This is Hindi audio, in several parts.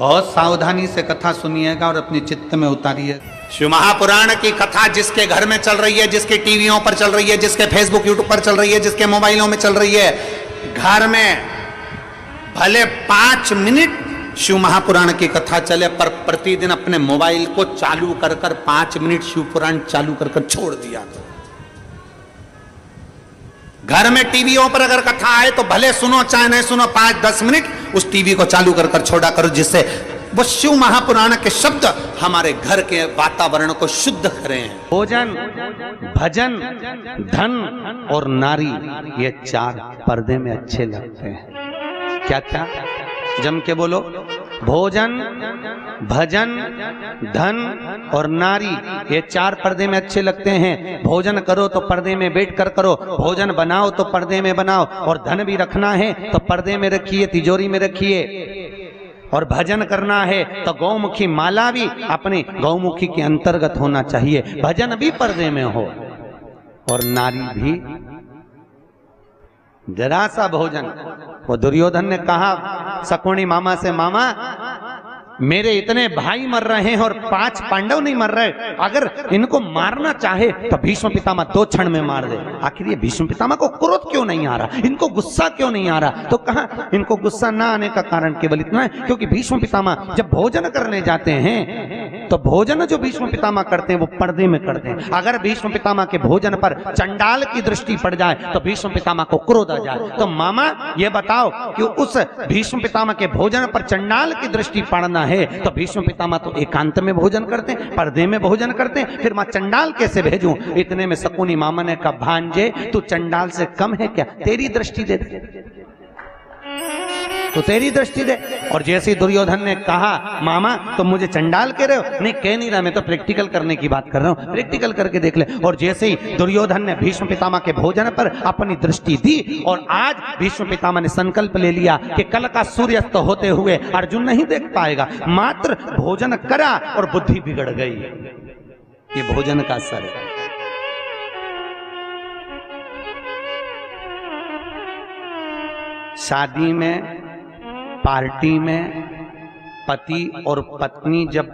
बहुत सावधानी से कथा सुनिएगा और अपने चित्त में उतारिए। शिव महापुराण की कथा जिसके घर में चल रही है, जिसके टीवियों पर चल रही है, जिसके फेसबुक यूट्यूब पर चल रही है, जिसके मोबाइलों में चल रही है, घर में भले 5 मिनट शिव महापुराण की कथा चले, पर प्रतिदिन अपने मोबाइल को चालू कर 5 मिनट शिव पुराण चालू कर छोड़ दिया। घर में टीवियों पर अगर कथा आए तो भले सुनो चाहे नहीं सुनो, 5-10 मिनट उस टीवी को चालू कर छोड़ा करो, जिससे वो शिव महापुराण के शब्द हमारे घर के वातावरण को शुद्ध करें। भोजन, भजन, धन और नारी, ये 4 पर्दे में अच्छे लगते हैं। क्या क्या जम के बोलो। भोजन, भजन, धन और नारी, ये 4 पर्दे में अच्छे लगते हैं। भोजन करो तो पर्दे में बैठ कर करो, भोजन बनाओ तो पर्दे में बनाओ, और धन भी रखना है तो पर्दे में रखिए, तिजोरी में रखिए। और भजन करना है तो गौमुखी माला भी अपने गौमुखी के अंतर्गत होना चाहिए, भजन भी पर्दे में हो। और नारी भी जरा सा भोजन। वो दुर्योधन ने कहा शकुनी मामा से, मामा मेरे इतने भाई मर रहे हैं और 5 पांडव नहीं मर रहे, अगर इनको मारना चाहे तो भीष्म पितामह 2 क्षण में मार दे। आखिर ये भीष्म पितामह को क्रोध क्यों नहीं आ रहा, इनको गुस्सा क्यों नहीं आ रहा? तो कहा इनको गुस्सा ना आने का कारण केवल इतना है क्योंकि भीष्म पितामह जब भोजन करने जाते हैं तो भोजन जो भीष्म पितामह करते हैं वो पर्दे में करते हैं। अगर भीष्म पितामह के भोजन पर चंडाल की दृष्टि पड़ जाए तो भीष्म पितामह को क्रोध आ जाए। तो मामा ये बताओ कि उस भीष्म पितामह के भोजन पर चंडाल की दृष्टि पड़ना है तो भीष्म पितामह तो एकांत में भोजन करते हैं, पर्दे में भोजन करते हैं, फिर मैं चंडाल कैसे भेजूं? इतने में शकुनी मामा ने कहा, भांजे तू चंडाल से कम है क्या? तेरी दृष्टि दे, तो तेरी दृष्टि दे। और जैसे दुर्योधन ने कहा मामा तुम मुझे चंडाल कह रहे हो, नहीं कह नहीं रहा, मैं तो प्रैक्टिकल करने की बात कर रहा हूं, प्रैक्टिकल करके देख ले। और जैसे ही दुर्योधन ने भीष्म पितामह के भोजन पर अपनी दृष्टि दी और आज भीष्म पितामह ने संकल्प ले लिया कि कल का सूर्यास्त होते हुए अर्जुन नहीं देख पाएगा, मात्र भोजन करा और बुद्धि बिगड़ गई। ये भोजन का असर है। शादी में, पार्टी में पति और पत्नी जब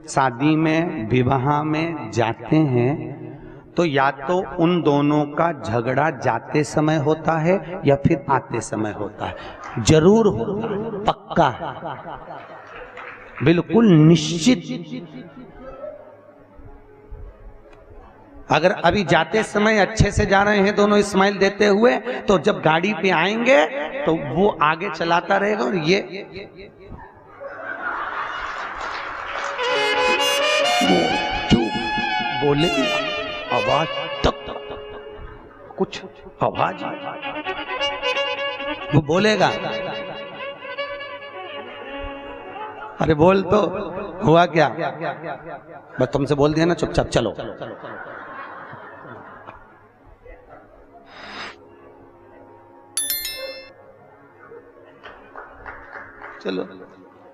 शादी में, विवाह में जाते हैं तो या तो उन दोनों का झगड़ा जाते समय होता है या फिर आते समय होता है। जरूर होता है, पक्का है, बिल्कुल निश्चित। अगर अभी जाते समय अच्छे से जा रहे हैं दोनों स्माइल देते हुए, तो जब गाड़ी पे आएंगे तो वो आगे चलाता रहेगा और ये बोले आवाज तक कुछ आवाज वो बोलेगा, अरे बोल तो हुआ क्या, बस तुमसे बोल दिया ना चुपचाप चलो। चलो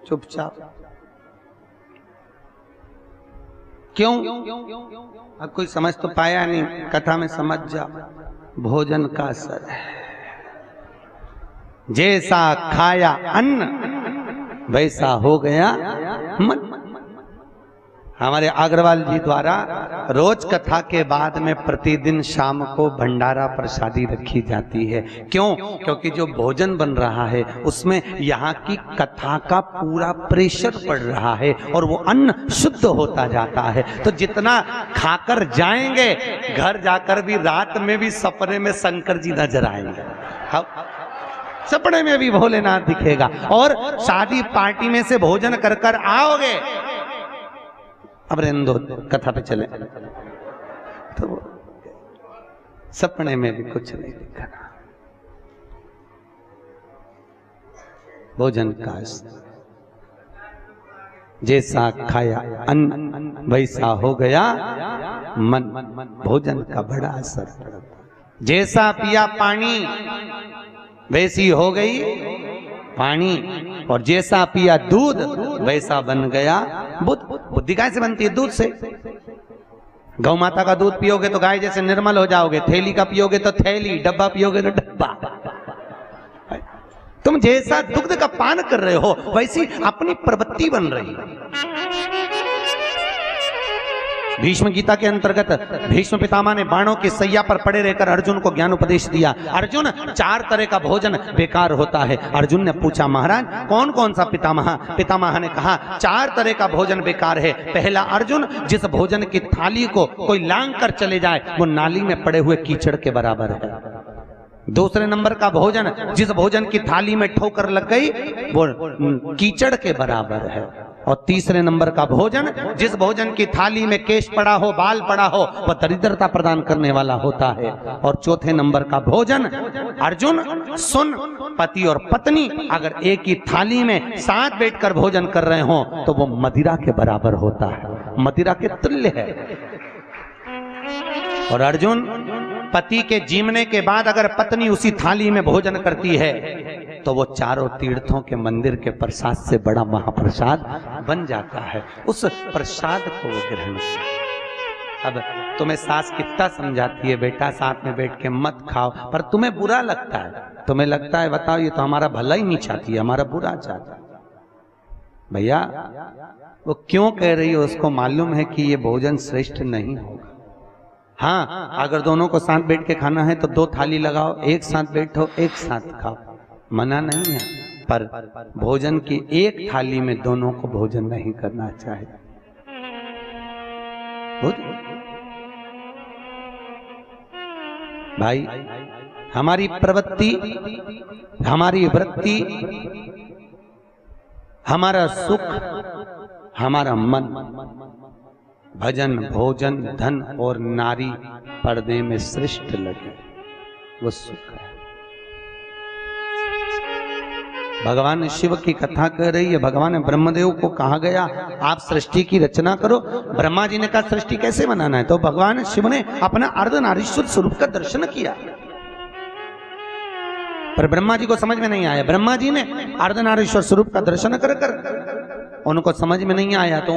चुपचाप। क्यों? अब कोई समझ तो पाया नहीं, कथा में समझ जा। भोजन का असर है, जैसा खाया अन्न वैसा हो गया मन। हमारे अग्रवाल जी द्वारा रोज कथा के बाद में प्रतिदिन शाम को भंडारा प्रसादी रखी जाती है। क्यों? क्योंकि जो भोजन बन रहा है उसमें यहाँ की कथा का पूरा प्रेशर पड़ रहा है और वो अन्न शुद्ध होता जाता है। तो जितना खाकर जाएंगे घर जाकर भी रात में भी सपने में शंकर जी नजर आएंगे, सपने में भी भोलेनाथ दिखेगा। और शादी पार्टी में से भोजन कर कर आओगे, अब रेंदो कथा पे चले, तो सपने में भी कुछ नहीं दिखना। भोजन का जैसा खाया अन्न वैसा हो गया मन। भोजन का बड़ा असर पड़ता। जैसा पिया पानी वैसी हो गई पानी, और जैसा पिया दूध वैसा बन गया बुद्धि। बुद्धि गाय से बनती है? दूध से। गौ माता का दूध पियोगे तो गाय जैसे निर्मल हो जाओगे, थैली का पियोगे तो थैली, डब्बा पियोगे तो डब्बा। तुम जैसा दुग्ध का पान कर रहे हो वैसी अपनी प्रवृत्ति बन रही है। भीष्म गीता के अंतर्गत भीष्म पितामह ने बाणों की सैया पर पड़े रहकर अर्जुन को ज्ञान उपदेश दिया। अर्जुन, 4 तरह का भोजन बेकार होता है। अर्जुन ने पूछा, महाराज कौन कौन सा पितामह? पितामह ने कहा, 4 तरह का भोजन बेकार है। पहला, अर्जुन, जिस भोजन की थाली को कोई लांग कर चले जाए वो नाली में पड़े हुए कीचड़ के बराबर है। दूसरे नंबर का भोजन, जिस भोजन की थाली में ठोकर लग गई वो कीचड़ के बराबर है। और तीसरे नंबर का भोजन, जिस भोजन की थाली में केश पड़ा हो, बाल पड़ा हो, वह दरिद्रता प्रदान करने वाला होता है। और चौथे नंबर का भोजन, अर्जुन सुन, पति और पत्नी अगर एक ही थाली में साथ बैठकर भोजन कर रहे हो तो वो मदिरा के बराबर होता है, मदिरा के तुल्य है। और अर्जुन, पति के जीवने के बाद अगर पत्नी उसी थाली में भोजन करती है तो वो चारों तीर्थों के मंदिर के प्रसाद से बड़ा महाप्रसाद बन जाता है। उस प्रसाद को वो ग्रहण करता। अब तुम्हें सास कितना समझाती है, बेटा साथ में बैठ के मत खाओ, पर तुम्हें बुरा लगता है। तुम्हें लगता है बताओ ये तो हमारा भला ही नहीं चाहती है, हमारा बुरा चाहता है। भैया वो क्यों कह रही है उसको मालूम है कि ये भोजन श्रेष्ठ नहीं होगा। हाँ, अगर दोनों को साथ बैठ के खाना है तो 2 थाली लगाओ, एक साथ बैठो, एक साथ खाओ, मना नहीं है। पर भोजन की एक थाली में दोनों को भोजन नहीं करना चाहिए। भाई, हमारी प्रवृत्ति, हमारी वृत्ति, हमारा सुख, हमारा मन, भजन, भोजन, धन और नारी पर्दे में श्रेष्ठ लगे, वो सुख है। भगवान शिव की कथा कह रही है। भगवान ब्रह्मदेव को कहा गया आप सृष्टि की रचना करो। ब्रह्मा जी ने कहा सृष्टि कैसे बनाना है, तो भगवान शिव ने अपना अर्धनारीश्वर स्वरूप का दर्शन किया, पर ब्रह्मा जी को समझ में नहीं आया। ब्रह्मा जी ने अर्धनारीश्वर स्वरूप का दर्शन कर कर उनको समझ में नहीं आया, तो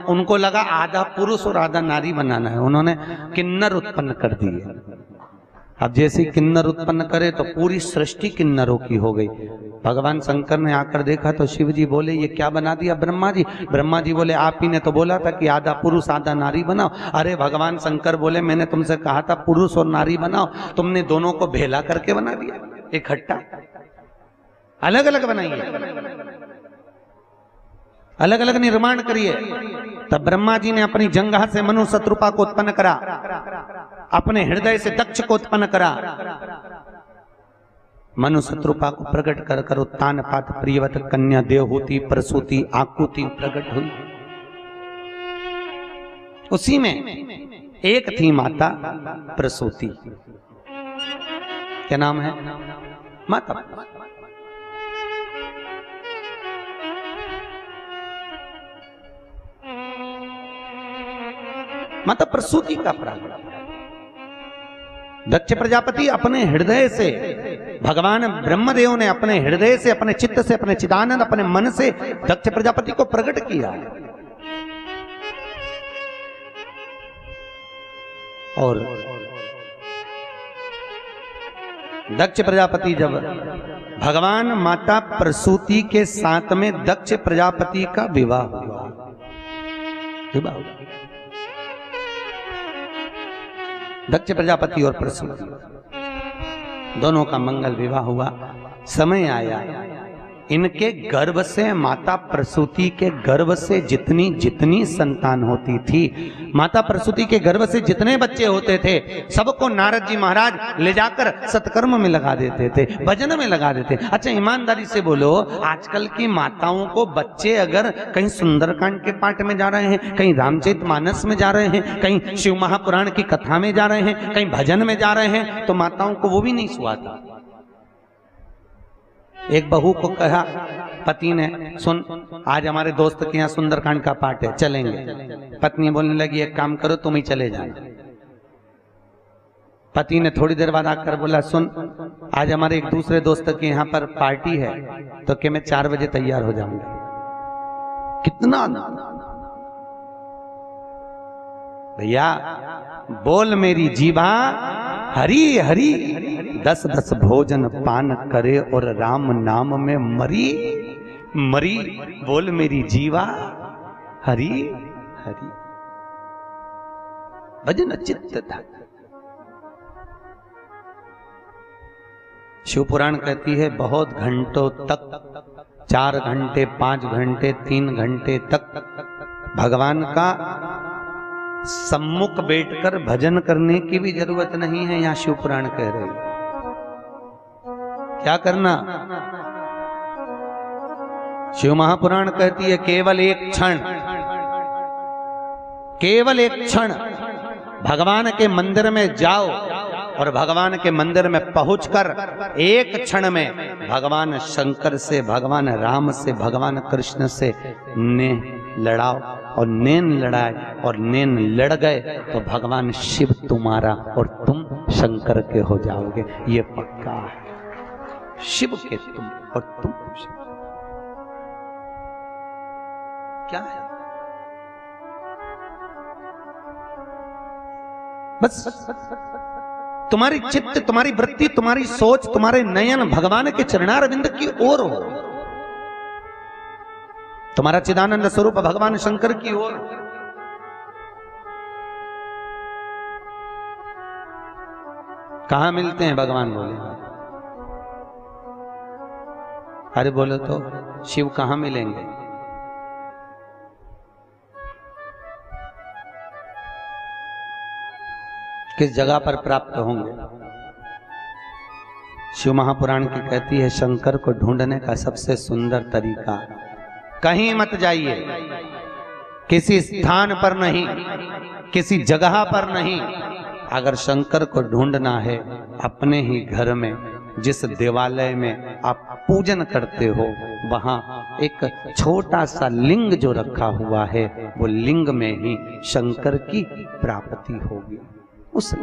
उनको लगा आधा पुरुष और आधा नारी बनाना है। उन्होंने किन्नर उत्पन्न कर दिए। अब जैसे किन्नर उत्पन्न करे तो पूरी सृष्टि किन्नरों की हो गई। भगवान शंकर ने आकर देखा तो शिव जी बोले ये क्या बना दिया ब्रह्मा जी? ब्रह्मा जी बोले आप ही ने तो बोला था कि आधा पुरुष आधा नारी बनाओ। अरे भगवान शंकर बोले मैंने तुमसे कहा था पुरुष और नारी बनाओ, तुमने दोनों को भेला करके बना दिया, इकट्ठा अलग अलग बनाइए, अलग अलग निर्माण करिए। तब ब्रह्मा जी ने अपनी जंघा से मनु शत्रुपा को उत्पन्न करा, अपने हृदय से दक्ष को उत्पन्न करा। मनु शत्रुपा को प्रकट कर कर उत्तान पात प्रियवत कन्या देवहूति प्रसूति आकुति प्रकट हुई। उसी में एक थी माता प्रसूति, क्या नाम है? माता। माता प्रसूति का प्रागट्य। दक्ष प्रजापति अपने हृदय से, भगवान ब्रह्मदेव ने अपने हृदय से, अपने चित्त से, अपने चिदानंद, अपने मन से दक्ष प्रजापति को प्रकट किया। और दक्ष प्रजापति जब भगवान माता प्रसूति के साथ में दक्ष प्रजापति का विवाह हुआ, दक्ष प्रजापति और प्रसूति दोनों का मंगल विवाह हुआ। समय आया, इनके गर्भ से, माता प्रसूति के गर्भ से जितनी जितनी संतान होती थी, माता प्रसूति के गर्भ से जितने बच्चे होते थे, सबको नारद जी महाराज ले जाकर सत्कर्म में लगा देते थे, भजन में लगा देते। अच्छा ईमानदारी से बोलो, आजकल की माताओं को बच्चे अगर कहीं सुंदरकांड के पाठ में जा रहे हैं, कहीं रामचरितमानस में जा रहे हैं, कहीं शिव महापुराण की कथा में जा रहे हैं, कहीं भजन में जा रहे हैं, तो माताओं को वो भी नहीं सुहाता। एक बहू को कहा पति ने, सुन आज हमारे दोस्त के यहाँ सुंदरकांड का पाठ है, चलेंगे। पत्नी बोलने लगी एक काम करो तुम ही चले जाना। पति ने थोड़ी देर बाद आकर बोला सुन आज हमारे एक दूसरे दोस्त के यहाँ पर पार्टी है, तो क्या मैं 4 बजे तैयार हो जाऊंगा। कितना भैया, बोल मेरी जीभा हरि हरि 10-10 भोजन पान करे और राम नाम में मरी मरी। बोल मेरी जीवा हरि हरि। भजन चित्त था। शिव पुराण कहती है बहुत घंटों तक, 4 घंटे 5 घंटे 3 घंटे तक भगवान का सम्मुख बैठकर भजन करने की भी जरूरत नहीं है। यहां शिव पुराण कह रहे हैं क्या करना। शिव महापुराण कहती है केवल एक क्षण, केवल एक क्षण भगवान के मंदिर में जाओ और भगवान के मंदिर में पहुंचकर एक क्षण में भगवान शंकर से, भगवान राम से, भगवान कृष्ण से ने लड़ाओ और नैन लड़ाए और नैन लड़ गए तो भगवान शिव तुम्हारा और तुम शंकर के हो जाओगे। ये पक्का है। शिव के तुम और तुम शिव। क्या है बस तुम्हारी चित्त, तुम्हारी वृत्ति, तुम्हारी सोच, तुम्हारे नयन भगवान के चरणारविंद की ओर हो। तुम्हारा चिदानंद स्वरूप भगवान शंकर की ओर। कहां मिलते हैं भगवान? बोले अरे बोलो तो शिव कहां मिलेंगे? किस जगह पर प्राप्त होंगे? शिव महापुराण की कहती है शंकर को ढूंढने का सबसे सुंदर तरीका, कहीं मत जाइए, किसी स्थान पर नहीं, किसी जगह पर नहीं। अगर शंकर को ढूंढना है अपने ही घर में, जिस देवालय में आप पूजन करते हो वहां एक छोटा सा लिंग जो रखा हुआ है, वो लिंग में ही शंकर की प्राप्ति होगी। उस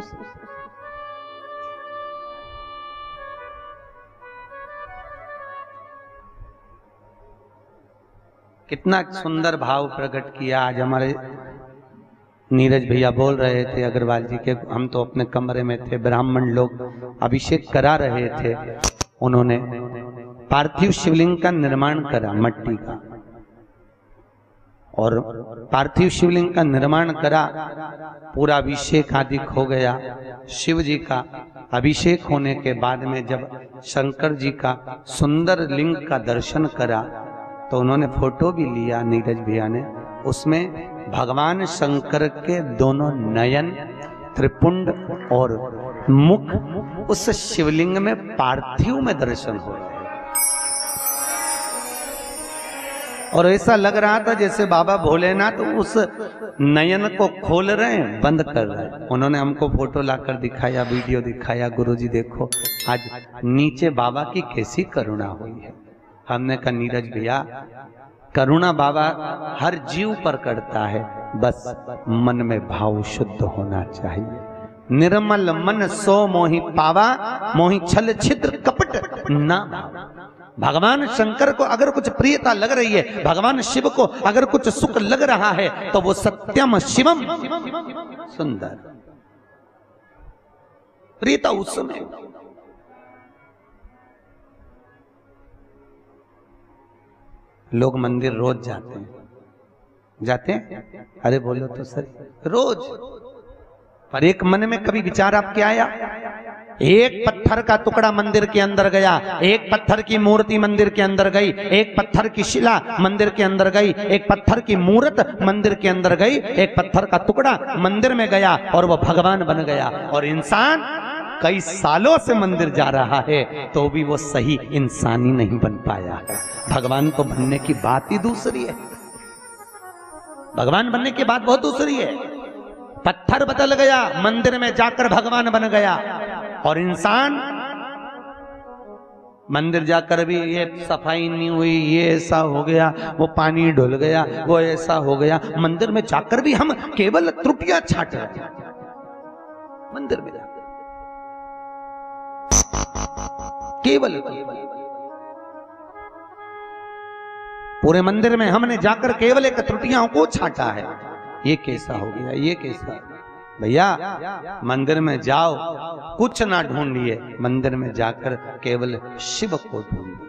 कितना सुंदर भाव प्रकट किया आज हमारे नीरज भैया बोल रहे थे अग्रवाल जी के। हम तो अपने कमरे में थे, ब्राह्मण लोग अभिषेक करा रहे थे। उन्होंने पार्थिव शिवलिंग का निर्माण करा मट्टी का, और पार्थिव शिवलिंग का निर्माण करा, पूरा अभिषेक आदि हो गया। शिव जी का अभिषेक होने के बाद में जब शंकर जी का सुंदर लिंग का दर्शन करा तो उन्होंने फोटो भी लिया नीरज भैया ने। उसमें भगवान शंकर के दोनों नयन, त्रिपुंड और मुख उस शिवलिंग में पार्थिव में दर्शन हो रहे हैं। और ऐसा लग रहा था जैसे बाबा भोलेनाथ उस नयन को खोल रहे हैं, बंद कर रहे हैं। उन्होंने हमको फोटो लाकर दिखाया, वीडियो दिखाया, गुरुजी देखो आज नीचे बाबा की कैसी करुणा हुई है। हमने कहा नीरज भैया करुणा बाबा हर जीव पर करता है, बस मन में भाव शुद्ध होना चाहिए। निर्मल मन सो मोहि पावा, मोहि छल छिद्र कपट ना। भगवान शंकर को अगर कुछ प्रियता लग रही है, भगवान शिव को अगर कुछ सुख लग रहा है, तो वो सत्यम शिवम सुंदर प्रियता उसमें। लोग मंदिर रोज जाते हैं? अरे बोलो तो सर, रोज। पर एक मन में कभी विचार आपके आया? एक पत्थर का टुकड़ा मंदिर के अंदर गया, एक पत्थर की मूर्ति मंदिर के अंदर गई, एक पत्थर की शिला मंदिर के अंदर गई, एक पत्थर की मूर्त मंदिर के अंदर गई, एक पत्थर का टुकड़ा मंदिर में गया और वो भगवान बन गया। और इंसान कई सालों से मंदिर जा रहा है तो भी वो सही इंसानी नहीं बन पाया है। भगवान को बनने की बात ही दूसरी है, भगवान बनने की बात बहुत दूसरी है। पत्थर बदल गया, मंदिर में जाकर भगवान बन गया। और इंसान मंदिर जाकर भी ये सफाई नहीं हुई, ये ऐसा हो गया, वो पानी डुल गया, वो ऐसा हो गया। मंदिर में जाकर भी हम केवल त्रुटियां छाट रहे हैं। मंदिर में जाकर केवल पूरे मंदिर में हमने जाकर केवल एक त्रुटियों को छाटा है। ये कैसा हो गया, ये कैसा। भैया मंदिर में जाओ, कुछ ना ढूंढिए, मंदिर में जाकर केवल शिव को ढूंढिए।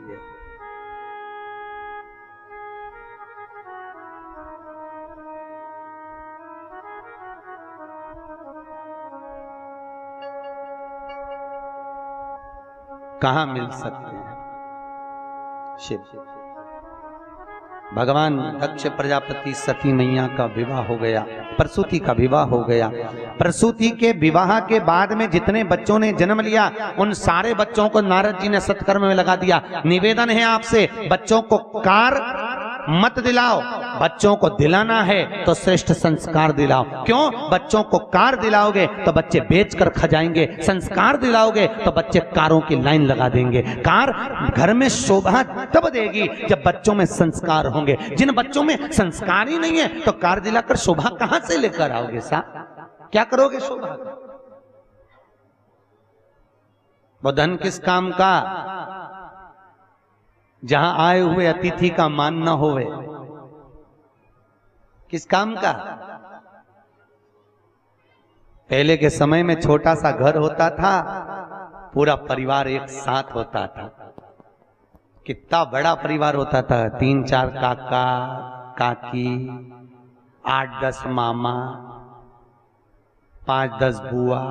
कहां मिल सकते हैं शिव? भगवान दक्ष प्रजापति सती मैया का विवाह हो गया, प्रसूति का विवाह हो गया। प्रसूति के विवाह के बाद में जितने बच्चों ने जन्म लिया उन सारे बच्चों को नारद जी ने सत्कर्म में लगा दिया। निवेदन है आपसे, बच्चों को कार मत दिलाओ, बच्चों को दिलाना है तो श्रेष्ठ संस्कार दिलाओ। क्यों? बच्चों को कार दिलाओगे तो बच्चे बेचकर खा जाएंगे, संस्कार दिलाओगे तो बच्चे कारों की लाइन लगा देंगे। कार घर में शोभा तब देगी जब बच्चों में संस्कार होंगे। जिन बच्चों में संस्कार ही नहीं है तो कार दिलाकर शोभा कहां से लेकर आओगे साहब? क्या करोगे शोभा? वो धन किस काम का जहां आए हुए अतिथि का मान न होवे? किस काम का? पहले के समय में छोटा सा घर होता था, पूरा परिवार एक साथ होता था। कितना बड़ा परिवार होता था, 3-4 काका काकी, 8-10 मामा, 5-10 बुआ,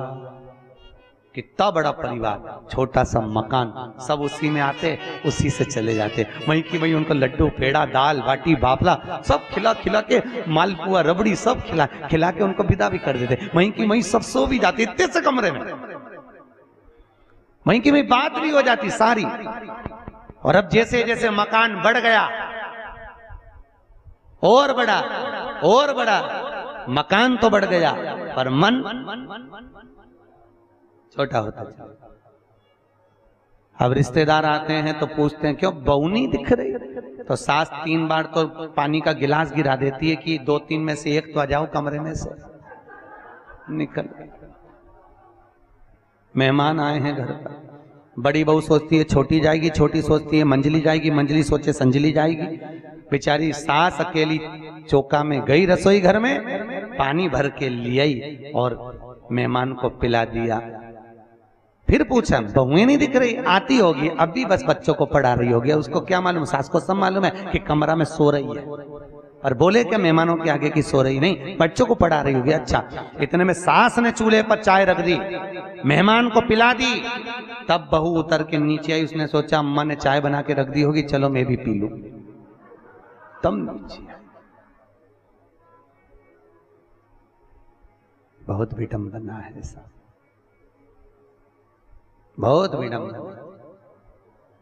कितना बड़ा परिवार, छोटा सा मकान, सब उसी में आते, उसी से चले जाते। वहीं की वहीं उनको लड्डू पेड़ा दाल बाटी बाफला सब खिला खिला के, मालपुआ रबड़ी सब खिला खिला के उनको विदा भी कर देते। वहीं की वहीं सब सो भी जाते इतने से कमरे में, वहीं की वहीं बात भी हो जाती सारी। और अब जैसे जैसे मकान बढ़ गया, और बड़ा और बड़ा, मकान तो बढ़ गया पर मन छोटा होता है। अब रिश्तेदार आते हैं तो पूछते हैं क्यों बहू नहीं दिख रही? तो सास 3 बार तो पानी का गिलास गिरा देती है कि 2-3 में से एक तो आ जाओ कमरे में से निकल। मेहमान आए हैं घर पर, बड़ी बहू सोचती है छोटी जाएगी, छोटी सोचती है मंजली जाएगी, मंजली सोचे संजली जाएगी। बेचारी सास अकेली चौका में गई रसोई घर में, पानी भर के ले आई और मेहमान को पिला दिया। फिर पूछा बहुएं नहीं दिख रही? आती होगी, अब भी बस बच्चों को पढ़ा रही होगी, उसको क्या मालूम, सास को सब मालूम है कि कमरा में सो रही है, और बोले क्या मेहमानों के आगे की सो रही नहीं, बच्चों को पढ़ा रही होगी। अच्छा, इतने में सास ने चूल्हे पर चाय रख दी, मेहमान को पिला दी, तब बहू उतर के नीचे आई। उसने सोचा अम्मा ने चाय बना के रख दी होगी, चलो मैं भी पी लूं, तब नीचे। बहुत विडंबना है ऐसा, बहुत विडंबना।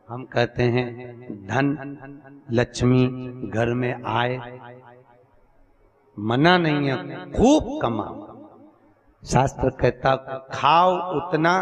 हम कहते हैं धन लक्ष्मी घर में आए, मना नहीं है, खूब कमाओ। शास्त्र कहता खाओ उतना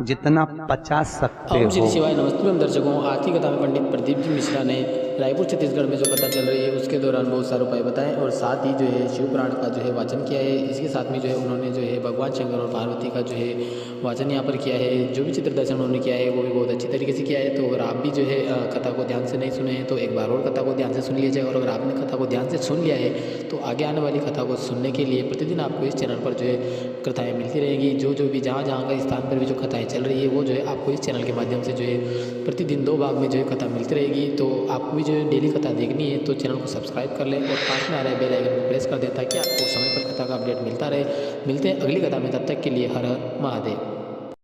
जितना पचा सकते हो। श्री शिवाय नमस्ते दर्शकों, आज की कथा में पंडित प्रदीप जी मिश्रा ने रायपुर छत्तीसगढ़ में जो कथा चल रही है उसके दौरान बहुत सारे उपाय बताए और साथ ही जो है शिव पुराण का जो है वाचन किया है। इसके साथ में जो है उन्होंने जो है भगवान शंकर और पार्वती का जो है वाचन यहाँ पर किया है। जो भी चित्र दर्शन उन्होंने किया है वो भी बहुत अच्छी तरीके से किया है। तो अगर आप भी जो है कथा को ध्यान से नहीं सुने हैं तो एक बार और कथा को ध्यान से सुन लीजिए, और अगर आपने कथा को ध्यान से सुन लिया है तो आगे आने वाली कथा को सुनने के लिए प्रतिदिन आपको इस चैनल पर जो है कथाएँ मिलती रहेंगी। जो भी जहाँ का स्थान पर भी जो कथाएँ चल रही है वो जो है आपको इस चैनल के माध्यम से जो है प्रतिदिन 2 भाग में जो है कथा मिलती रहेगी। तो आपको भी जो है डेली कथा देखनी है तो चैनल को सब्सक्राइब कर लें और पास में आ रहे बेल आइकन को प्रेस कर दें ताकि आपको समय पर कथा का अपडेट मिलता रहे। मिलते हैं अगली कथा में, तब तक के लिए हर हर महादेव।